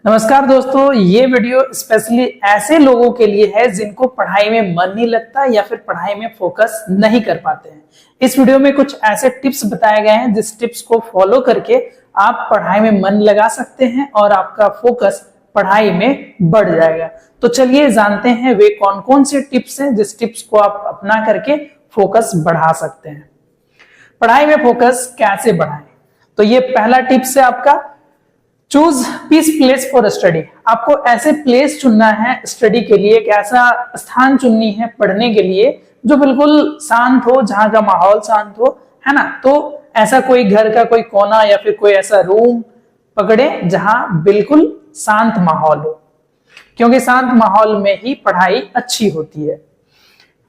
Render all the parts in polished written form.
नमस्कार दोस्तों, ये वीडियो स्पेशली ऐसे लोगों के लिए है जिनको पढ़ाई में मन नहीं लगता या फिर पढ़ाई में फोकस नहीं कर पाते हैं। इस वीडियो में कुछ ऐसे टिप्स बताए गए हैं जिस टिप्स को फॉलो करके आप पढ़ाई में मन लगा सकते हैं और आपका फोकस पढ़ाई में बढ़ जाएगा। तो चलिए जानते हैं वे कौन कौन से टिप्स हैं जिस टिप्स को आप अपना करके फोकस बढ़ा सकते हैं। पढ़ाई में फोकस कैसे बढ़ाएं? तो ये पहला टिप्स है आपका, choose peace place for study. आपको ऐसे प्लेस चुनना है स्टडी के लिए, एक ऐसा स्थान चुननी है पढ़ने के लिए जो बिल्कुल शांत हो, जहां का माहौल शांत हो, है ना। तो ऐसा कोई घर का कोई कोना या फिर कोई ऐसा रूम पकड़े जहां बिल्कुल शांत माहौल हो, क्योंकि शांत माहौल में ही पढ़ाई अच्छी होती है।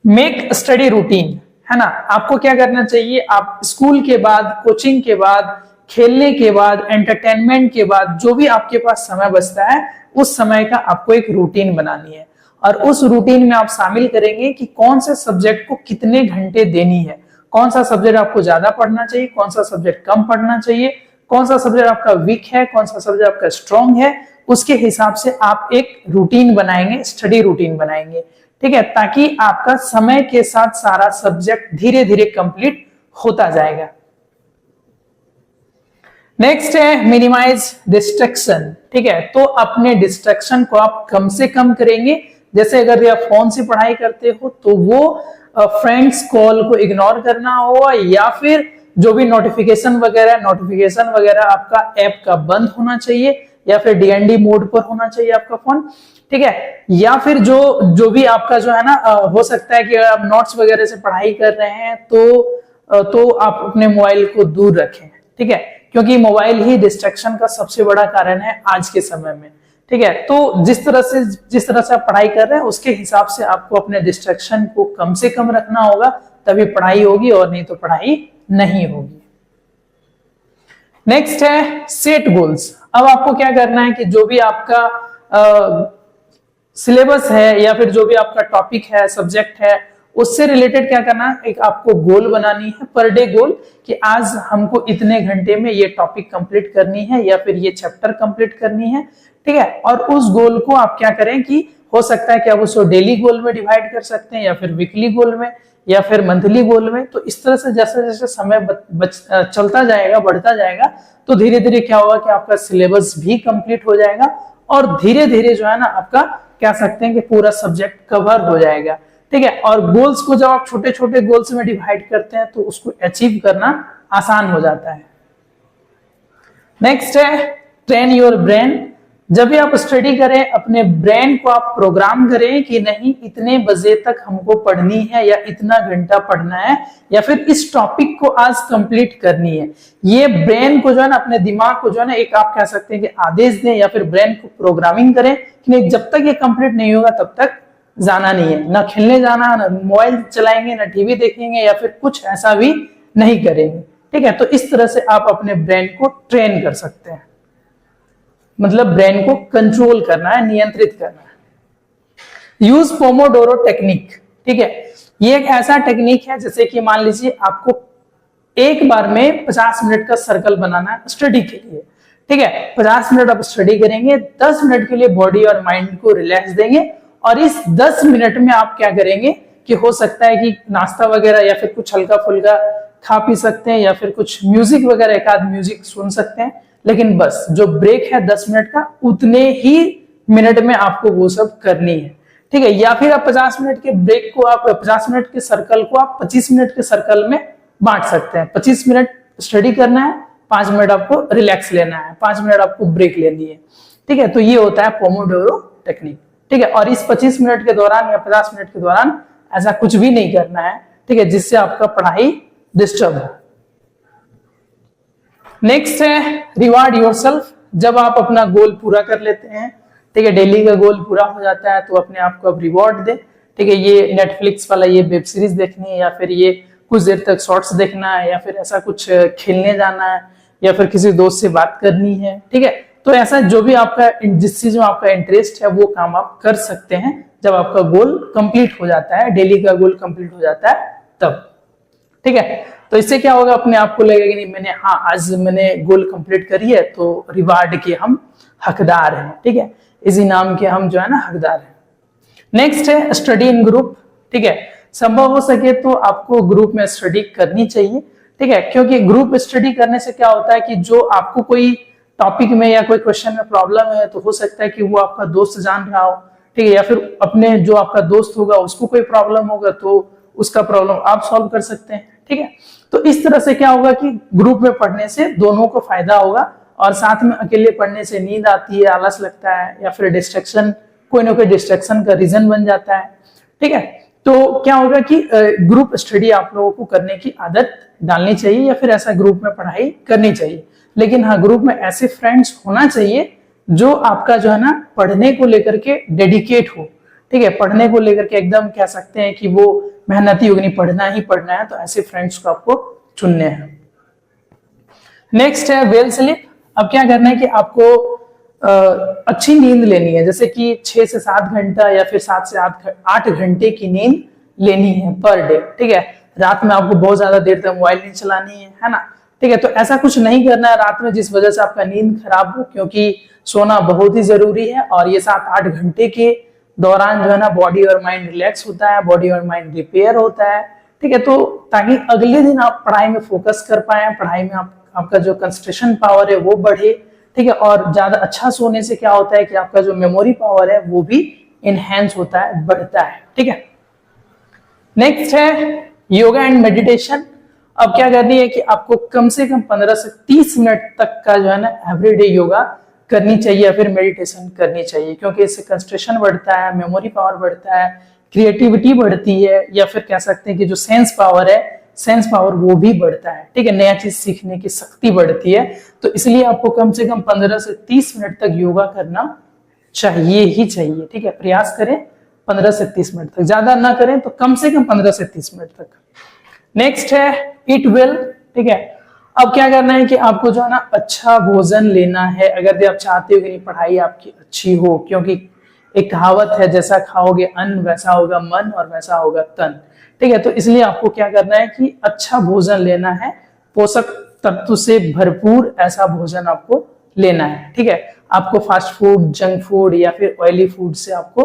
मेक स्टडी रूटीन, है ना। आपको क्या करना चाहिए, आप स्कूल के बाद, कोचिंग के बाद, खेलने के बाद, एंटरटेनमेंट के बाद जो भी आपके पास समय बचता है उस समय का आपको एक रूटीन बनानी है और उस रूटीन में आप शामिल करेंगे कि कौन से सब्जेक्ट को कितने घंटे देनी है, कौन सा सब्जेक्ट आपको ज्यादा पढ़ना चाहिए, कौन सा सब्जेक्ट कम पढ़ना चाहिए, कौन सा सब्जेक्ट आपका वीक है, कौन सा सब्जेक्ट आपका स्ट्रॉन्ग है। उसके हिसाब से आप एक रूटीन बनाएंगे, स्टडी रूटीन बनाएंगे, ठीक है, ताकि आपका समय के साथ सारा सब्जेक्ट धीरे धीरे कंप्लीट होता जाएगा। नेक्स्ट है मिनिमाइज डिस्ट्रैक्शन, ठीक है। तो अपने डिस्ट्रैक्शन को आप कम से कम करेंगे। जैसे अगर आप फोन से पढ़ाई करते हो तो वो फ्रेंड्स कॉल को इग्नोर करना होगा या फिर जो भी नोटिफिकेशन वगैरह आपका ऐप का बंद होना चाहिए या फिर डीएनडी मोड पर होना चाहिए आपका फोन, ठीक है। या फिर जो भी आपका जो है ना, हो सकता है कि अगर आप नोट्स वगैरह से पढ़ाई कर रहे हैं तो आप अपने मोबाइल को दूर रखें, ठीक है, क्योंकि मोबाइल ही डिस्ट्रैक्शन का सबसे बड़ा कारण है आज के समय में, ठीक है। तो जिस तरह से आप पढ़ाई कर रहे हैं उसके हिसाब से आपको अपने डिस्ट्रैक्शन को कम से कम रखना होगा, तभी पढ़ाई होगी, और नहीं तो पढ़ाई नहीं होगी। नेक्स्ट है सेट गोल्स। अब आपको क्या करना है कि जो भी आपका सिलेबस है या फिर जो भी आपका टॉपिक है, सब्जेक्ट है, उससे रिलेटेड क्या करना है, एक आपको गोल बनानी है, पर डे गोल, कि आज हमको इतने घंटे में ये टॉपिक कंप्लीट करनी है या फिर ये चैप्टर कंप्लीट करनी है, ठीक है। और उस गोल को आप क्या करें कि हो सकता है कि आप उसको डेली गोल में डिवाइड कर सकते हैं या फिर वीकली गोल में या फिर मंथली गोल में। तो इस तरह से जैसे जैसे समय चलता जाएगा, बढ़ता जाएगा, तो धीरे धीरे क्या होगा कि आपका सिलेबस भी कंप्लीट हो जाएगा और धीरे धीरे जो है ना आपका कह सकते हैं कि पूरा सब्जेक्ट कवर हो जाएगा, ठीक है। और गोल्स को जब आप छोटे छोटे गोल्स में डिवाइड करते हैं तो उसको अचीव करना आसान हो जाता है। नेक्स्ट है ट्रेन योर ब्रेन। जब भी आप स्टडी करें, अपने ब्रेन को आप प्रोग्राम करें कि नहीं, इतने बजे तक हमको पढ़नी है या इतना घंटा पढ़ना है या फिर इस टॉपिक को आज कंप्लीट करनी है। ये ब्रेन को जो है ना, अपने दिमाग को जो है ना, एक आप कह सकते हैं कि आदेश दें या फिर ब्रेन को प्रोग्रामिंग करें कि नहीं, जब तक ये कंप्लीट नहीं होगा तब तक जाना नहीं है, ना खेलने जाना, ना मोबाइल चलाएंगे, ना टीवी देखेंगे या फिर कुछ ऐसा भी नहीं करेंगे, ठीक है। तो इस तरह से आप अपने ब्रेन को ट्रेन कर सकते हैं, मतलब ब्रेन को कंट्रोल करना है, नियंत्रित करना है। यूज पोमोडोरो टेक्निक, ठीक है। ये एक ऐसा टेक्निक है जैसे कि मान लीजिए आपको एक बार में 50 मिनट का सर्कल बनाना है स्टडी के लिए, ठीक है। 50 मिनट आप स्टडी करेंगे, 10 मिनट के लिए बॉडी और माइंड को रिलैक्स देंगे और इस 10 मिनट में आप क्या करेंगे कि हो सकता है कि नाश्ता वगैरह या फिर कुछ हल्का फुल्का खा पी सकते हैं या फिर कुछ म्यूजिक वगैरह, एक आध म्यूजिक सुन सकते हैं, लेकिन बस जो ब्रेक है 10 मिनट का, उतने ही मिनट में आपको वो सब करनी है, ठीक है। या फिर आप 50 मिनट के ब्रेक को, आप 50 मिनट के सर्कल को आप 25 मिनट के सर्कल में बांट सकते हैं। 25 मिनट स्टडी करना है, 5 मिनट आपको रिलैक्स लेना है, 5 मिनट आपको ब्रेक लेनी है, ठीक है। तो ये होता है पोमोडोरो टेक्निक, ठीक है। और इस 25 मिनट के दौरान या 50 मिनट के दौरान ऐसा कुछ भी नहीं करना है, ठीक है, जिससे आपका पढ़ाई डिस्टर्ब हो। नेक्स्ट है रिवार्ड योरसेल्फ। जब आप अपना गोल पूरा कर लेते हैं, ठीक है, डेली का गोल पूरा हो जाता है, तो अपने आप को आप रिवॉर्ड दे, ठीक है। ये नेटफ्लिक्स वाला ये वेब सीरीज देखनी है या फिर ये कुछ देर तक शॉर्ट्स देखना है या फिर ऐसा कुछ खेलने जाना है या फिर किसी दोस्त से बात करनी है, ठीक है। तो ऐसा जो भी आपका, जिस चीज में आपका इंटरेस्ट है वो काम आप कर सकते हैं जब आपका गोल कंप्लीट हो जाता है, डेली का गोल कंप्लीट हो जाता है तब, ठीक है। तो इससे क्या होगा, अपने आप को लगेगा कि नहीं, आज मैंने गोल कंप्लीट करी है, तो रिवार्ड के हम हकदार हैं। ठीक है, इस इनाम के हम जो है ना हकदार हैं। नेक्स्ट है स्टडी इन ग्रुप। ठीक है, संभव हो सके तो आपको ग्रुप में स्टडी करनी चाहिए। ठीक है, क्योंकि ग्रुप स्टडी करने से क्या होता है कि जो आपको कोई टॉपिक में या कोई क्वेश्चन में प्रॉब्लम है तो हो सकता है कि वो आपका दोस्त जान रहा हो। ठीक है, या फिर अपने जो आपका दोस्त होगा उसको कोई प्रॉब्लम होगा तो उसका प्रॉब्लम आप सॉल्व कर सकते हैं। ठीक है, तो इस तरह से क्या होगा कि ग्रुप में पढ़ने से दोनों को फायदा होगा, और साथ में अकेले पढ़ने से नींद आती है, आलस लगता है, या फिर डिस्ट्रैक्शन, कोई ना कोई डिस्ट्रैक्शन का रीजन बन जाता है। ठीक है, तो क्या होगा कि ग्रुप स्टडी आप लोगों को करने की आदत डालनी चाहिए, या फिर ऐसा ग्रुप में पढ़ाई करनी चाहिए। लेकिन हाँ, ग्रुप में ऐसे फ्रेंड्स होना चाहिए जो आपका जो है ना पढ़ने को लेकर के डेडिकेट हो। ठीक है, पढ़ने को लेकर के एकदम कह सकते हैं कि वो मेहनती होगी, नहीं पढ़ना ही पढ़ना है, तो ऐसे फ्रेंड्स को आपको चुनने हैं। नेक्स्ट है वेल स्लीप। अब क्या करना है कि आपको अच्छी नींद लेनी है, जैसे कि 6 से 7 घंटा या फिर 7 से 8 घंटे की नींद लेनी है पर डे। ठीक है, रात में आपको बहुत ज्यादा देर तक मोबाइल नहीं चलानी है ना। ठीक है, तो ऐसा कुछ नहीं करना है रात में जिस वजह से आपका नींद खराब हो, क्योंकि सोना बहुत ही जरूरी है, और ये 7-8 घंटे के दौरान जो है ना बॉडी और माइंड रिलैक्स होता है, बॉडी और माइंड रिपेयर होता है। ठीक है, तो ताकि अगले दिन आप पढ़ाई में फोकस कर पाए, पढ़ाई में आपका जो कंसंट्रेशन पावर है वो बढ़े। ठीक है, और ज्यादा अच्छा सोने से क्या होता है कि आपका जो मेमोरी पावर है वो भी इनहेंस होता है, बढ़ता है। ठीक है, नेक्स्ट है योगा एंड मेडिटेशन। अब क्या करनी है कि आपको कम से कम 15 से 30 मिनट तक का जो है ना एवरीडे योगा करनी चाहिए या फिर मेडिटेशन करनी चाहिए, क्योंकि इससे कंसंट्रेशन बढ़ता है, मेमोरी पावर बढ़ता है, क्रिएटिविटी बढ़ती है, या फिर कह सकते हैं कि जो सेंस पावर है, सेंस पावर वो भी बढ़ता है। ठीक है, नया चीज सीखने की शक्ति बढ़ती है। तो इसलिए आपको कम से कम 15 से 30 मिनट तक योगा करना चाहिए ही चाहिए। ठीक है, प्रयास करें 15 से 30 मिनट तक, ज्यादा ना करें तो कम से कम 15 से 30 मिनट तक। नेक्स्ट है ईट वेल। ठीक है, अब क्या करना है कि आपको जो है ना अच्छा भोजन लेना है, अगर आप चाहते हो कि पढ़ाई आपकी अच्छी हो, क्योंकि एक कहावत है, जैसा खाओगे अन्न वैसा होगा मन और वैसा होगा तन। ठीक है, तो इसलिए आपको क्या करना है कि अच्छा भोजन लेना है, पोषक तत्व से भरपूर ऐसा भोजन आपको लेना है। ठीक है, आपको फास्ट फूड, जंक फूड या फिर ऑयली फूड से आपको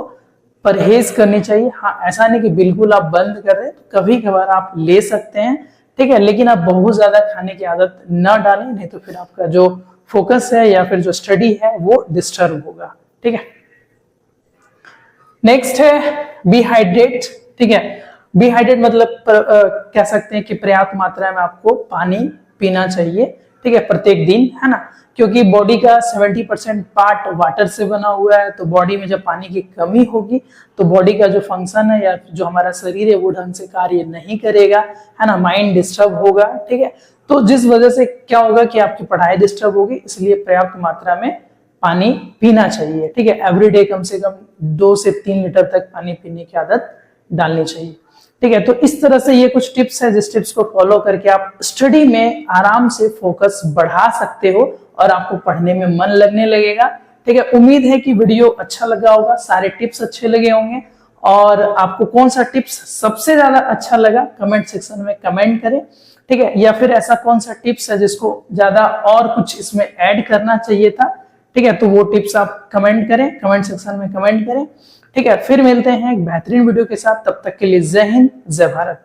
परहेज करनी चाहिए। हाँ, ऐसा नहीं कि बिल्कुल आप बंद कर रहे, तो कभी कभार आप ले सकते हैं। ठीक है, लेकिन आप बहुत ज्यादा खाने की आदत न डालें, नहीं तो फिर आपका जो फोकस है या फिर जो स्टडी है वो डिस्टर्ब होगा। ठीक है, नेक्स्ट है बी हाइड्रेट। ठीक है, बी हाइड्रेट मतलब कह सकते हैं कि पर्याप्त मात्रा में आपको पानी पीना चाहिए। ठीक है, प्रत्येक दिन, है ना, क्योंकि बॉडी का 70% पार्ट वाटर से बना हुआ है। तो बॉडी में जब पानी की कमी होगी तो बॉडी का जो फंक्शन है या जो हमारा शरीर है वो ढंग से कार्य नहीं करेगा, है ना, माइंड डिस्टर्ब होगा। ठीक है, तो जिस वजह से क्या होगा कि आपकी पढ़ाई डिस्टर्ब होगी, इसलिए पर्याप्त मात्रा में पानी पीना चाहिए। ठीक है, एवरीडे कम से कम 2 से 3 लीटर तक पानी पीने की आदत डालनी चाहिए। ठीक है, तो इस तरह से ये कुछ टिप्स है, जिस टिप्स को फॉलो करके आप स्टडी में आराम से फोकस बढ़ा सकते हो और आपको पढ़ने में मन लगने लगेगा। ठीक है, उम्मीद है कि वीडियो अच्छा लगा होगा, सारे टिप्स अच्छे लगे होंगे। और आपको कौन सा टिप्स सबसे ज्यादा अच्छा लगा कमेंट सेक्शन में कमेंट करें। ठीक है, या फिर ऐसा कौन सा टिप्स है जिसको ज्यादा और कुछ इसमें ऐड करना चाहिए था। ठीक है, तो वो टिप्स आप कमेंट करें, कमेंट सेक्शन में कमेंट करें। ठीक है, फिर मिलते हैं एक बेहतरीन वीडियो के साथ, तब तक के लिए जय हिंद, जय भारत।